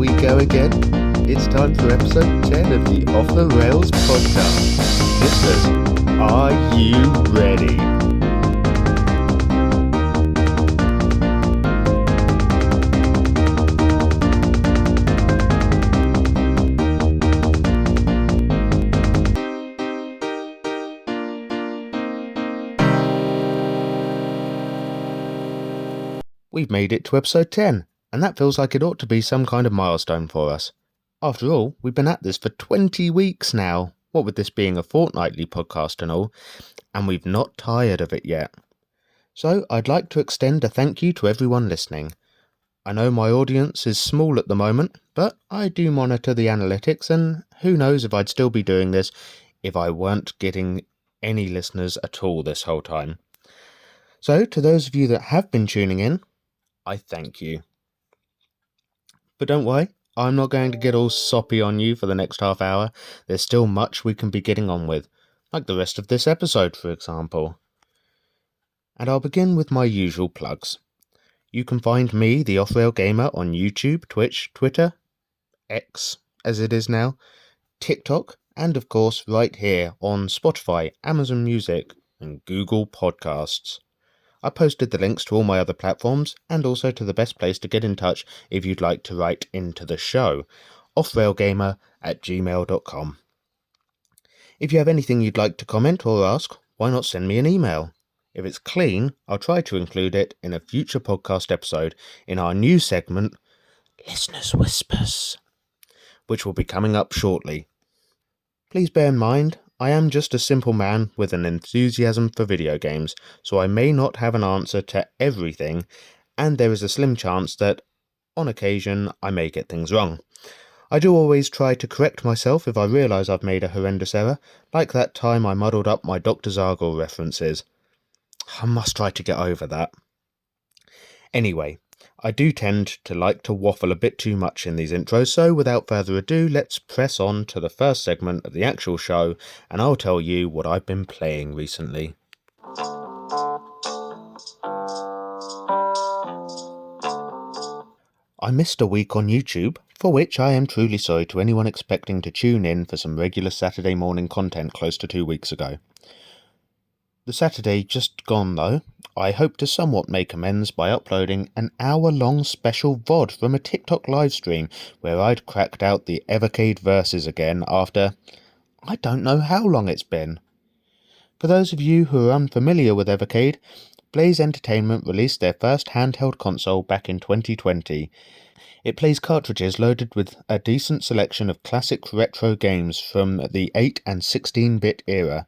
we go again. It's time for episode 10 of the Off the Rails podcast. Listeners, are you ready? We've made it to episode 10, and that feels like it ought to be some kind of milestone for us. After all, we've been at this for 20 weeks now, what with this being a fortnightly podcast and all, and we've not tired of it yet. So I'd like to extend a thank you to everyone listening. I know my audience is small at the moment, but I do monitor the analytics, and who knows if I'd still be doing this if I weren't getting any listeners at all this whole time. So to those of you that have been tuning in, I thank you. But don't worry, I'm not going to get all soppy on you for the next half hour. There's still much we can be getting on with, like the rest of this episode, for example. And I'll begin with my usual plugs. You can find me, the offrailgamer, on YouTube, Twitch, Twitter, X, as it is now, TikTok, and of course right here on Spotify, Amazon Music, and Google Podcasts. I posted the links to all my other platforms and also to the best place to get in touch if you'd like to write into the show, offrailgamer@gmail.com. If you have anything you'd like to comment or ask, why not send me an email? If it's clean, I'll try to include it in a future podcast episode in our new segment, Listeners' Whispers, which will be coming up shortly. Please bear in mind, I am just a simple man with an enthusiasm for video games, so I may not have an answer to everything, and there is a slim chance that, on occasion, I may get things wrong. I do always try to correct myself if I realise I've made a horrendous error, like that time I muddled up my Dr. Zargle references. I must try to get over that. Anyway, I do tend to like to waffle a bit too much in these intros, so without further ado, let's press on to the first segment of the actual show, and I'll tell you what I've been playing recently. I missed a week on YouTube, for which I am truly sorry to anyone expecting to tune in for some regular Saturday morning content close to 2 weeks ago. The Saturday just gone though, I hope to somewhat make amends by uploading an hour-long special VOD from a TikTok livestream where I'd cracked out the Evercade verses again after, I don't know how long it's been. For those of you who are unfamiliar with Evercade, Blaze Entertainment released their first handheld console back in 2020. It plays cartridges loaded with a decent selection of classic retro games from the 8 and 16-bit era.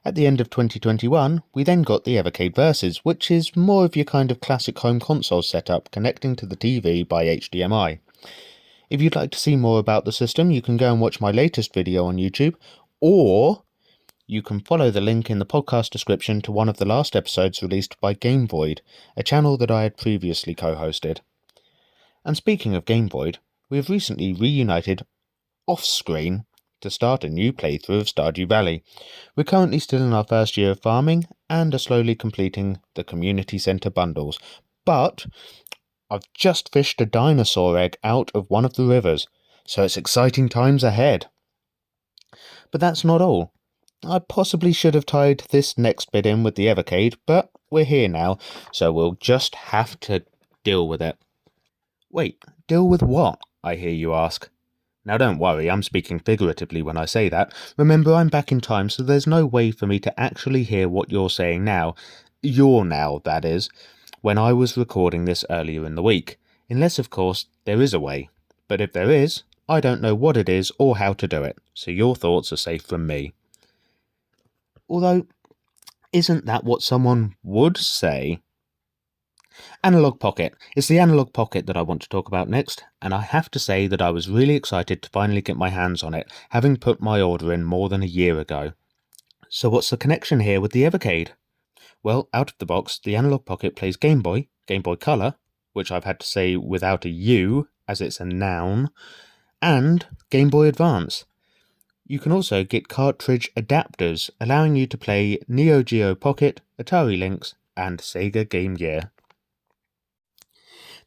At the end of 2021, we then got the Evercade Versus, which is more of your kind of classic home console setup connecting to the TV by HDMI. If you'd like to see more about the system, you can go and watch my latest video on YouTube, or you can follow the link in the podcast description to one of the last episodes released by Game Void, a channel that I had previously co-hosted. And speaking of Game Void, we have recently reunited off-screen to start a new playthrough of Stardew Valley. We're currently still in our first year of farming and are slowly completing the community centre bundles, but I've just fished a dinosaur egg out of one of the rivers, so it's exciting times ahead. But that's not all. I possibly should have tied this next bit in with the Evercade, but we're here now, so we'll just have to deal with it. Wait, deal with what? I hear you ask. Now don't worry, I'm speaking figuratively when I say that. Remember, I'm back in time, so there's no way for me to actually hear what you're saying now. Your now, that is, when I was recording this earlier in the week. Unless, of course, there is a way. But if there is, I don't know what it is or how to do it, so your thoughts are safe from me. Although, isn't that what someone would say? Analog Pocket. It's the Analog Pocket that I want to talk about next, and I have to say that I was really excited to finally get my hands on it, having put my order in more than a year ago. So what's the connection here with the Evercade? Well, out of the box, the Analog Pocket plays Game Boy Color, which I've had to say without a U, as it's a noun, and Game Boy Advance. You can also get cartridge adapters, allowing you to play Neo Geo Pocket, Atari Lynx, and Sega Game Gear.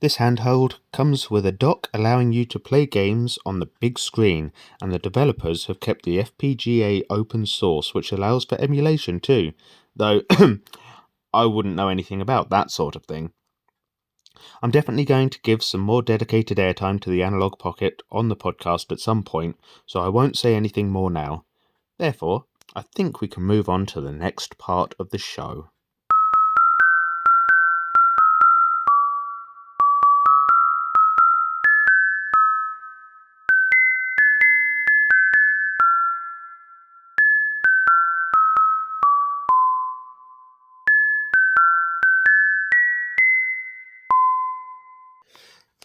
This handheld comes with a dock allowing you to play games on the big screen, and the developers have kept the FPGA open source, which allows for emulation too, though I wouldn't know anything about that sort of thing. I'm definitely going to give some more dedicated airtime to the Analog Pocket on the podcast at some point, so I won't say anything more now. Therefore, I think we can move on to the next part of the show.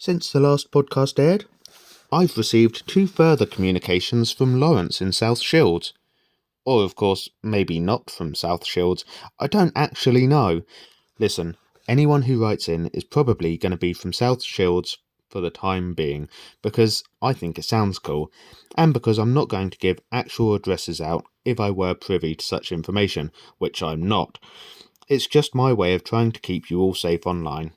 Since the last podcast aired, I've received 2 further communications from Lawrence in South Shields. Or, of course, maybe not from South Shields. I don't actually know. Listen, anyone who writes in is probably going to be from South Shields for the time being, because I think it sounds cool, and because I'm not going to give actual addresses out if I were privy to such information, which I'm not. It's just my way of trying to keep you all safe online.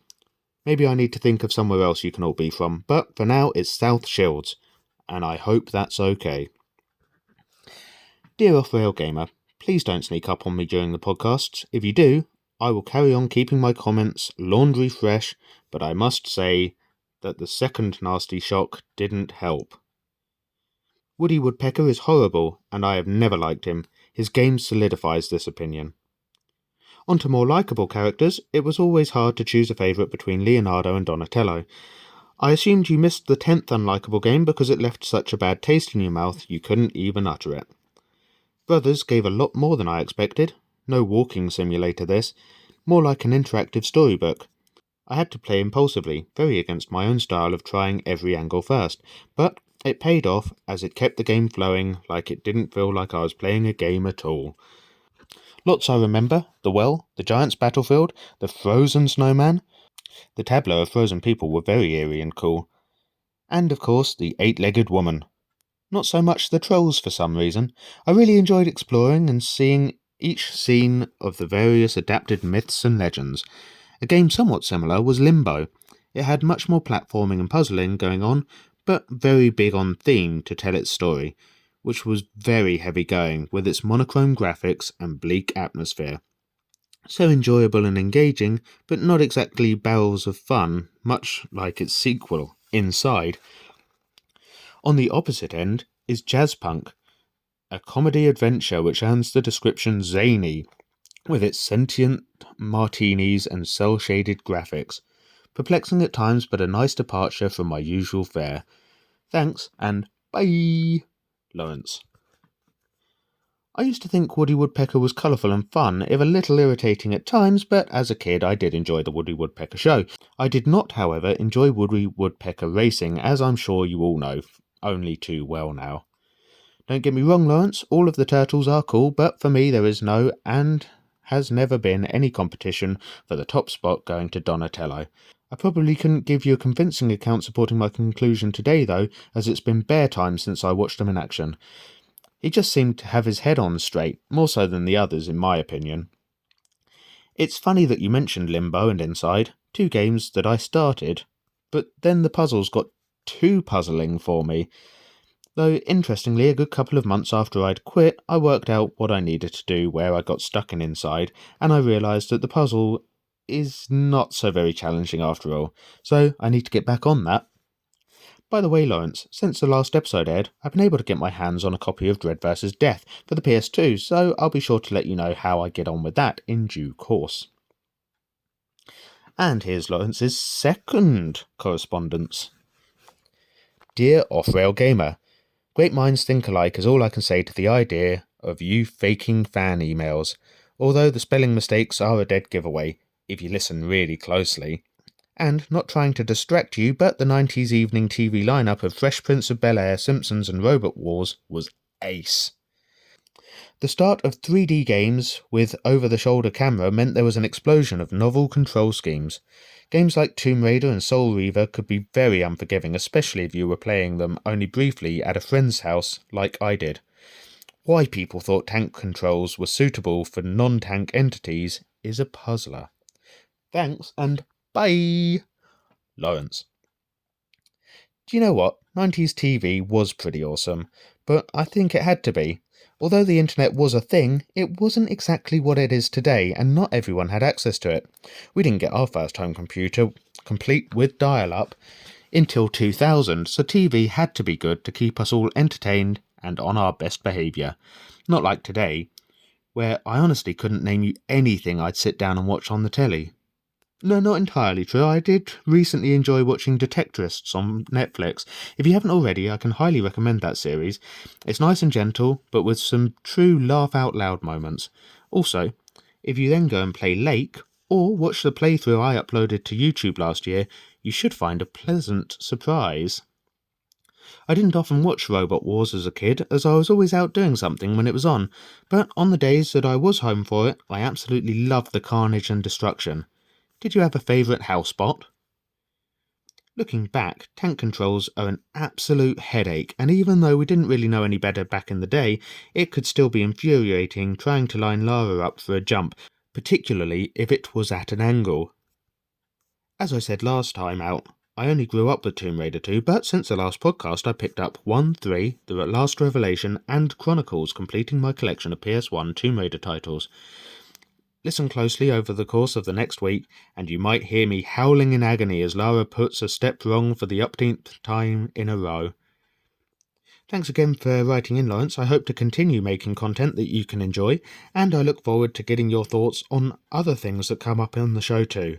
Maybe I need to think of somewhere else you can all be from, but for now it's South Shields, and I hope that's okay. Dear offrailgamer, please don't sneak up on me during the podcasts. If you do, I will carry on keeping my comments laundry fresh, but I must say that the second nasty shock didn't help. Woody Woodpecker is horrible, and I have never liked him. His game solidifies this opinion. On to more likeable characters, it was always hard to choose a favourite between Leonardo and Donatello. I assumed you missed the 10th unlikable game because it left such a bad taste in your mouth you couldn't even utter it. Brothers gave a lot more than I expected. No walking simulator this, more like an interactive storybook. I had to play impulsively, very against my own style of trying every angle first, but it paid off as it kept the game flowing like it didn't feel like I was playing a game at all. Lots I remember: the well, the giant's battlefield, the frozen snowman. The tableau of frozen people were very eerie and cool. And of course the 8-legged woman. Not so much the trolls for some reason. I really enjoyed exploring and seeing each scene of the various adapted myths and legends. A game somewhat similar was Limbo. It had much more platforming and puzzling going on, but very big on theme to tell its story, which was very heavy going with its monochrome graphics and bleak atmosphere. So enjoyable and engaging, but not exactly barrels of fun, much like its sequel, Inside. On the opposite end is Jazzpunk, a comedy adventure which earns the description zany, with its sentient martinis and cel-shaded graphics. Perplexing at times, but a nice departure from my usual fare. Thanks, and bye, Lawrence. I used to think Woody Woodpecker was colourful and fun, if a little irritating at times, but as a kid I did enjoy the Woody Woodpecker show. I did not, however, enjoy Woody Woodpecker racing, as I'm sure you all know, only too well now. Don't get me wrong, Lawrence, all of the turtles are cool, but for me there is no, and has never been, any competition for the top spot going to Donatello. I probably couldn't give you a convincing account supporting my conclusion today, though, as it's been bare time since I watched him in action. He just seemed to have his head on straight, more so than the others, in my opinion. It's funny that you mentioned Limbo and Inside, 2 games that I started, but then the puzzles got too puzzling for me. Though, interestingly, a good couple of months after I'd quit, I worked out what I needed to do where I got stuck in Inside, and I realised that the puzzle is not so very challenging after all, so I need to get back on that. By the way, Lawrence, since the last episode aired, I've been able to get my hands on a copy of Dread vs. Death for the PS2, so I'll be sure to let you know how I get on with that in due course. And here's Lawrence's second correspondence. Dear offrailgamer, great minds think alike is all I can say to the idea of you faking fan emails, although the spelling mistakes are a dead giveaway, if you listen really closely. And not trying to distract you, but the 90s evening TV lineup of Fresh Prince of Bel-Air, Simpsons and Robot Wars was ace. The start of 3D games with over-the-shoulder camera meant there was an explosion of novel control schemes. Games like Tomb Raider and Soul Reaver could be very unforgiving, especially if you were playing them only briefly at a friend's house like I did. Why people thought tank controls were suitable for non-tank entities is a puzzler. Thanks, and bye, Lawrence. Do you know what? 90s TV was pretty awesome, but I think it had to be. Although the internet was a thing, it wasn't exactly what it is today, and not everyone had access to it. We didn't get our first home computer, complete with dial-up, until 2000, so TV had to be good to keep us all entertained and on our best behaviour. Not like today, where I honestly couldn't name you anything I'd sit down and watch on the telly. No, not entirely true. I did recently enjoy watching Detectorists on Netflix. If you haven't already, I can highly recommend that series. It's nice and gentle, but with some true laugh-out-loud moments. Also, if you then go and play Lake, or watch the playthrough I uploaded to YouTube last year, you should find a pleasant surprise. I didn't often watch Robot Wars as a kid, as I was always out doing something when it was on, but on the days that I was home for it, I absolutely loved the carnage and destruction. Did you have a favourite house spot? Looking back, tank controls are an absolute headache, and even though we didn't really know any better back in the day, it could still be infuriating trying to line Lara up for a jump, particularly if it was at an angle. As I said last time out, I only grew up with Tomb Raider 2, but since the last podcast I picked up 1, 3, The Last Revelation and Chronicles, completing my collection of PS1 Tomb Raider titles. Listen closely over the course of the next week, and you might hear me howling in agony as Lara puts a step wrong for the upteenth time in a row. Thanks again for writing in, Lawrence. I hope to continue making content that you can enjoy, and I look forward to getting your thoughts on other things that come up on the show too.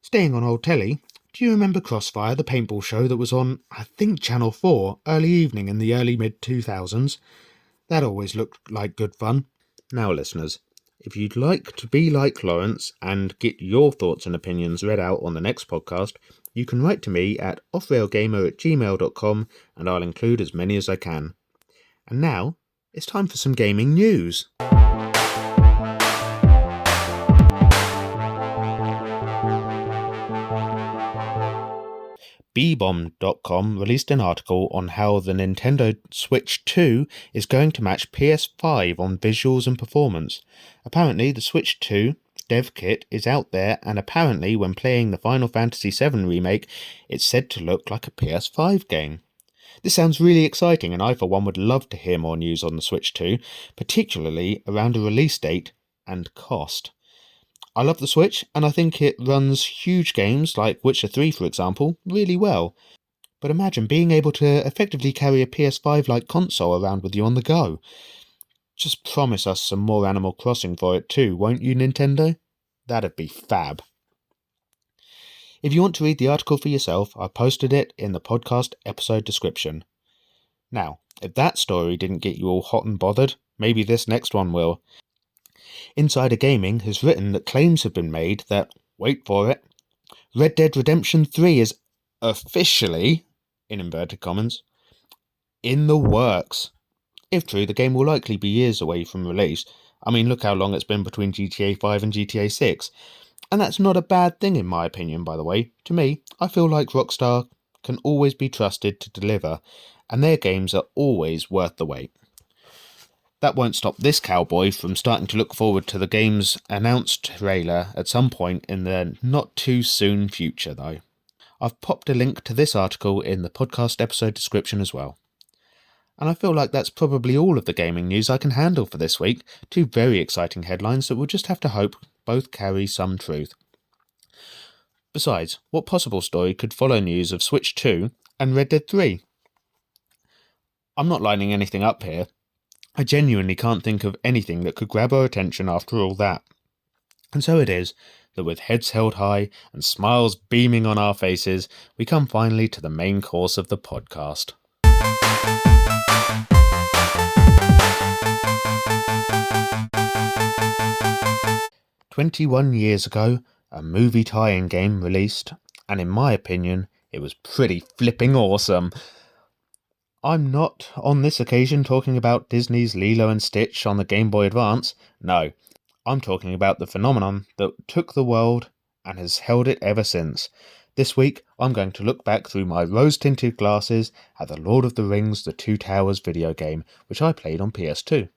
Staying on old telly, do you remember Crossfire, the paintball show that was on, I think, Channel 4, early evening in the early mid-2000s? That always looked like good fun. Now, listeners, if you'd like to be like Lawrence and get your thoughts and opinions read out on the next podcast, you can write to me at offrailgamer@gmail.com and I'll include as many as I can. And now, it's time for some gaming news. bbomb.com released an article on how the Nintendo Switch 2 is going to match PS5 on visuals and performance. Apparently, the Switch 2 dev kit is out there, and apparently when playing the Final Fantasy VII Remake, it's said to look like a PS5 game. This sounds really exciting, and I for one would love to hear more news on the Switch 2, particularly around a release date and cost. I love the Switch, and I think it runs huge games like Witcher 3, for example, really well. But imagine being able to effectively carry a PS5-like console around with you on the go. Just promise us some more Animal Crossing for it too, won't you, Nintendo? That'd be fab. If you want to read the article for yourself, I posted it in the podcast episode description. Now, if that story didn't get you all hot and bothered, maybe this next one will. Insider Gaming has written that claims have been made that, wait for it, Red Dead Redemption 3 is officially, in inverted commas, in the works. If true, the game will likely be years away from release. I mean, look how long it's been between GTA 5 and GTA 6. And that's not a bad thing in my opinion, by the way. To me, I feel like Rockstar can always be trusted to deliver, and their games are always worth the wait. That won't stop this cowboy from starting to look forward to the game's announced trailer at some point in the not-too-soon future, though. I've popped a link to this article in the podcast episode description as well. And I feel like that's probably all of the gaming news I can handle for this week. 2 very exciting headlines that we'll just have to hope both carry some truth. Besides, what possible story could follow news of Switch 2 and Red Dead 3? I'm not lining anything up here. I genuinely can't think of anything that could grab our attention after all that. And so it is that with heads held high and smiles beaming on our faces, we come finally to the main course of the podcast. "21 years ago, a movie tie-in game released, and in my opinion, it was pretty flipping awesome. I'm not, on this occasion, talking about Disney's Lilo and Stitch on the Game Boy Advance. No, I'm talking about the phenomenon that took the world and has held it ever since. This week, I'm going to look back through my rose-tinted glasses at the Lord of the Rings The Two Towers video game, which I played on PS2.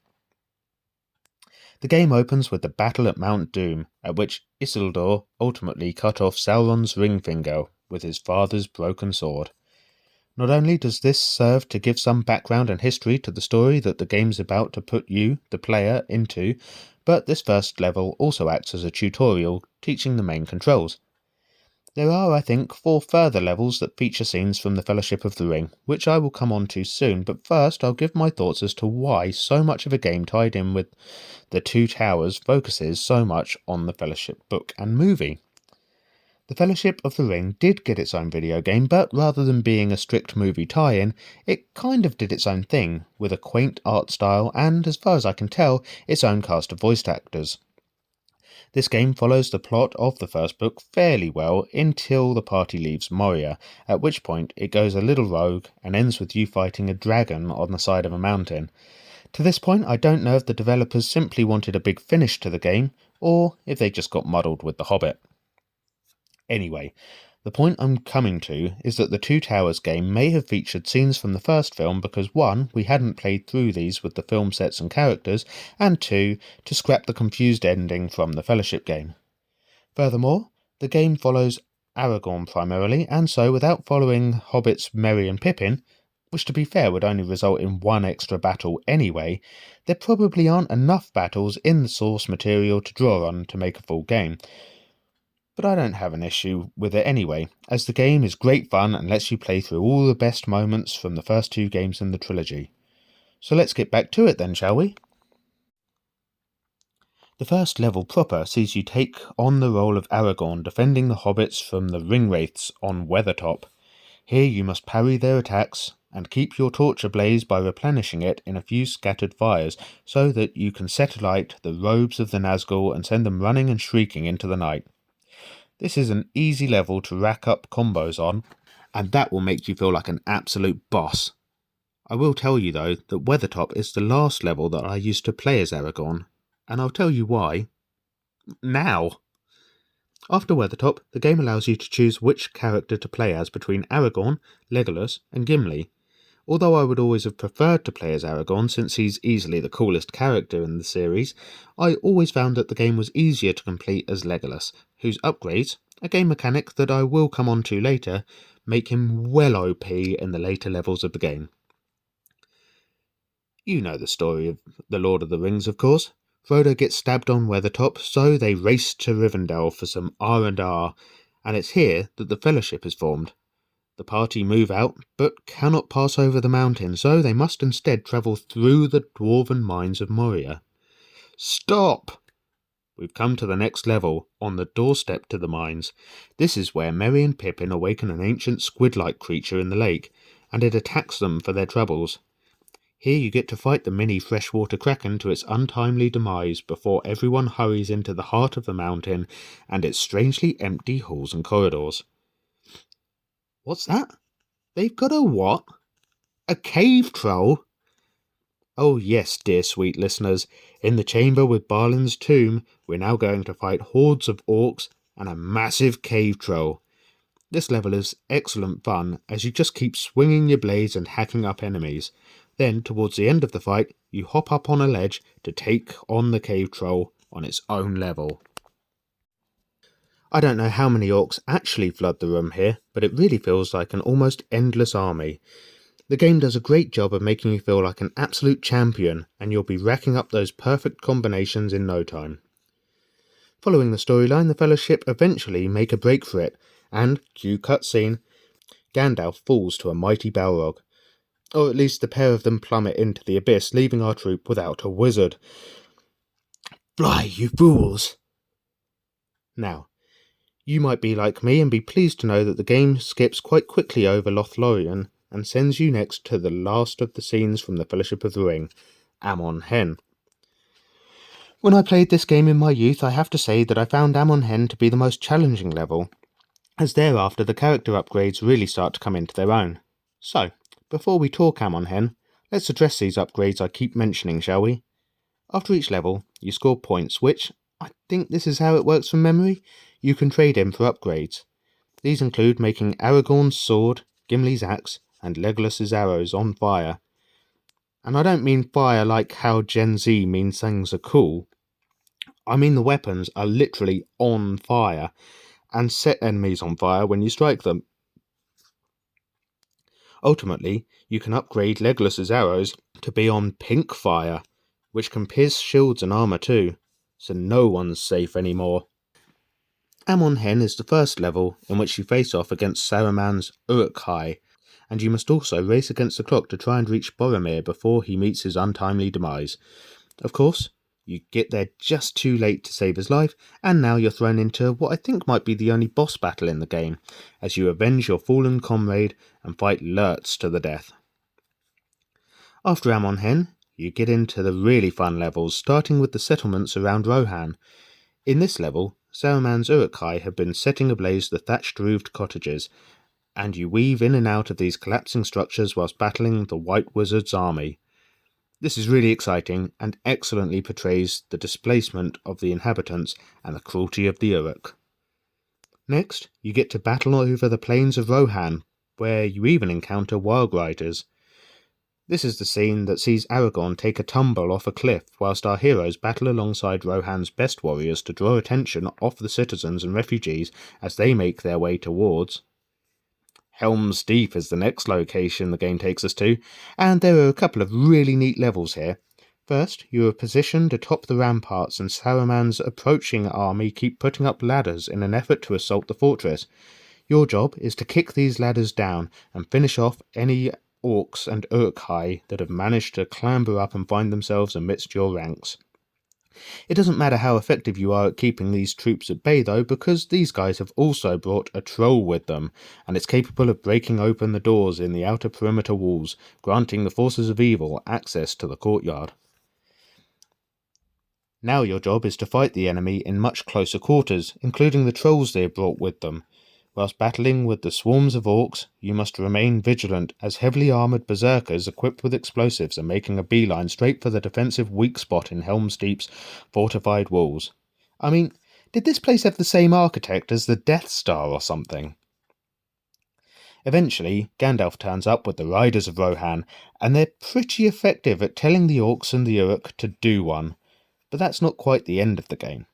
The game opens with the battle at Mount Doom, at which Isildur ultimately cut off Sauron's ring finger with his father's broken sword. Not only does this serve to give some background and history to the story that the game's about to put you, the player, into, but this first level also acts as a tutorial teaching the main controls. There are, I think, 4 further levels that feature scenes from the Fellowship of the Ring, which I will come on to soon, but first I'll give my thoughts as to why so much of a game tied in with the Two Towers focuses so much on the Fellowship book and movie. The Fellowship of the Ring did get its own video game, but rather than being a strict movie tie-in, it kind of did its own thing, with a quaint art style and, as far as I can tell, its own cast of voice actors. This game follows the plot of the first book fairly well until the party leaves Moria, at which point it goes a little rogue and ends with you fighting a dragon on the side of a mountain. To this point, I don't know if the developers simply wanted a big finish to the game, or if they just got muddled with The Hobbit. Anyway, the point I'm coming to is that the Two Towers game may have featured scenes from the first film because 1, we hadn't played through these with the film sets and characters, and 2, to scrap the confused ending from the Fellowship game. Furthermore, the game follows Aragorn primarily, and so without following Hobbits Merry and Pippin, which to be fair would only result in 1 extra battle anyway, there probably aren't enough battles in the source material to draw on to make a full game. But I don't have an issue with it anyway, as the game is great fun and lets you play through all the best moments from the first 2 games in the trilogy. So let's get back to it then, shall we? The first level proper sees you take on the role of Aragorn defending the hobbits from the Ringwraiths on Weathertop. Here you must parry their attacks and keep your torch ablaze by replenishing it in a few scattered fires so that you can set alight the robes of the Nazgul and send them running and shrieking into the night. This is an easy level to rack up combos on, and that will make you feel like an absolute boss. I will tell you though that Weathertop is the last level that I used to play as Aragorn, and I'll tell you why now. After Weathertop, the game allows you to choose which character to play as between Aragorn, Legolas and Gimli. Although I would always have preferred to play as Aragorn since he's easily the coolest character in the series, I always found that the game was easier to complete as Legolas, whose upgrades, a game mechanic that I will come on to later, make him well OP in the later levels of the game. You know the story of The Lord of the Rings, of course. Frodo gets stabbed on Weathertop, so they race to Rivendell for some R&R, and it's here that the Fellowship is formed. The party move out, but cannot pass over the mountain, so they must instead travel through the dwarven mines of Moria. Stop! We've come to the next level, on the doorstep to the mines. This is where Merry and Pippin awaken an ancient squid-like creature in the lake, and it attacks them for their troubles. Here you get to fight the mini freshwater kraken to its untimely demise before everyone hurries into the heart of the mountain and its strangely empty halls and corridors. What's that? They've got a what? A cave troll? Oh yes, dear sweet listeners, in the chamber with Balin's tomb, we're now going to fight hordes of orcs and a massive cave troll. This level is excellent fun, as you just keep swinging your blades and hacking up enemies. Then, towards the end of the fight, you hop up on a ledge to take on the cave troll on its own level. I don't know how many orcs actually flood the room here, but it really feels like an almost endless army. The game does a great job of making you feel like an absolute champion, and you'll be racking up those perfect combinations in no time. Following the storyline, the Fellowship eventually make a break for it, and, cue cutscene, Gandalf falls to a mighty Balrog. Or at least the pair of them plummet into the abyss, leaving our troop without a wizard. Fly, you fools! Now, you might be like me and be pleased to know that the game skips quite quickly over Lothlorien and sends you next to the last of the scenes from the Fellowship of the Ring, Amon Hen. When I played this game in my youth, I have to say that I found Amon Hen to be the most challenging level, as thereafter the character upgrades really start to come into their own. So, before we talk Amon Hen, let's address these upgrades I keep mentioning, shall we? After each level, you score points which, I think this is how it works from memory, you can trade in for upgrades. These include making Aragorn's sword, Gimli's axe, and Legolas's arrows on fire. And I don't mean fire like how Gen Z means things are cool. I mean the weapons are literally on fire, and set enemies on fire when you strike them. Ultimately, you can upgrade Legolas's arrows to be on pink fire, which can pierce shields and armour too, so no one's safe anymore. Amon Hen is the first level in which you face off against Saruman's Uruk-hai, and you must also race against the clock to try and reach Boromir before he meets his untimely demise. Of course, you get there just too late to save his life, and now you're thrown into what I think might be the only boss battle in the game, as you avenge your fallen comrade and fight Lurtz to the death. After Amon Hen, you get into the really fun levels, starting with the settlements around Rohan. In this level, Saruman's Uruk-hai have been setting ablaze the thatched-roofed cottages, and you weave in and out of these collapsing structures whilst battling the White Wizard's army. This is really exciting and excellently portrays the displacement of the inhabitants and the cruelty of the Uruk. Next, you get to battle over the plains of Rohan, where you even encounter wild riders. This is the scene that sees Aragorn take a tumble off a cliff whilst our heroes battle alongside Rohan's best warriors to draw attention off the citizens and refugees as they make their way towards Helm's Deep is the next location the game takes us to, and there are a couple of really neat levels here. First, you are positioned atop the ramparts and Saruman's approaching army keep putting up ladders in an effort to assault the fortress. Your job is to kick these ladders down and finish off any orcs and Uruk-hai that have managed to clamber up and find themselves amidst your ranks. It doesn't matter how effective you are at keeping these troops at bay though, because these guys have also brought a troll with them, and it's capable of breaking open the doors in the outer perimeter walls, granting the forces of evil access to the courtyard. Now your job is to fight the enemy in much closer quarters, including the trolls they have brought with them. Whilst battling with the swarms of orcs, you must remain vigilant as heavily armoured berserkers equipped with explosives are making a beeline straight for the defensive weak spot in Helm's Deep's fortified walls. I mean, did this place have the same architect as the Death Star or something? Eventually, Gandalf turns up with the Riders of Rohan, and they're pretty effective at telling the orcs and the Uruk to do one. But that's not quite the end of the game.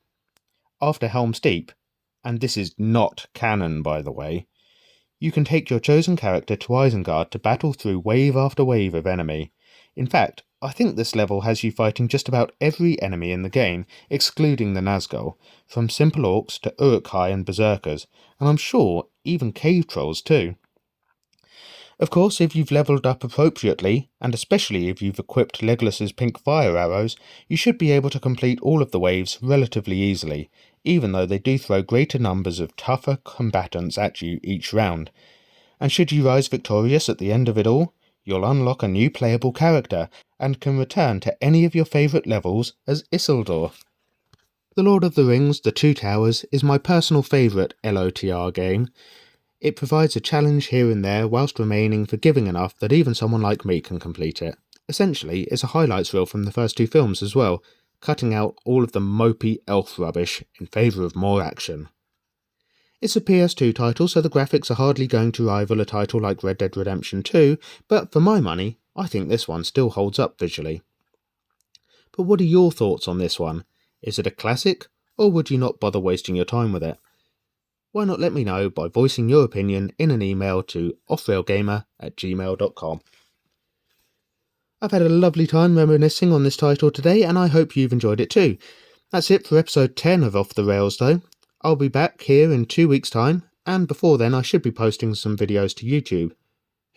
After Helm's Deep, and this is not canon by the way, you can take your chosen character to Isengard to battle through wave after wave of enemy. In fact, I think this level has you fighting just about every enemy in the game, excluding the Nazgul, from simple orcs to Uruk-hai and berserkers, and I'm sure even cave trolls too. Of course, if you've levelled up appropriately, and especially if you've equipped Legolas's pink fire arrows, you should be able to complete all of the waves relatively easily, even though they do throw greater numbers of tougher combatants at you each round. And should you rise victorious at the end of it all, you'll unlock a new playable character, and can return to any of your favourite levels as Isildur. The Lord of the Rings: The Two Towers is my personal favourite LOTR game. It provides a challenge here and there whilst remaining forgiving enough that even someone like me can complete it. Essentially, it's a highlights reel from the first two films as well, cutting out all of the mopey elf rubbish in favour of more action. It's a PS2 title, so the graphics are hardly going to rival a title like Red Dead Redemption 2, but for my money, I think this one still holds up visually. But what are your thoughts on this one? Is it a classic, or would you not bother wasting your time with it? Why not let me know by voicing your opinion in an email to offrailgamer@gmail.com. I've had a lovely time reminiscing on this title today, and I hope you've enjoyed it too. That's it for episode 10 of Off the Rails though. I'll be back here in 2 weeks' time, and before then I should be posting some videos to YouTube.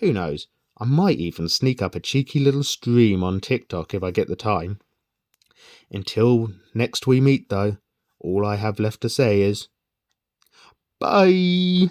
Who knows, I might even sneak up a cheeky little stream on TikTok if I get the time. Until next we meet though, all I have left to say is bye!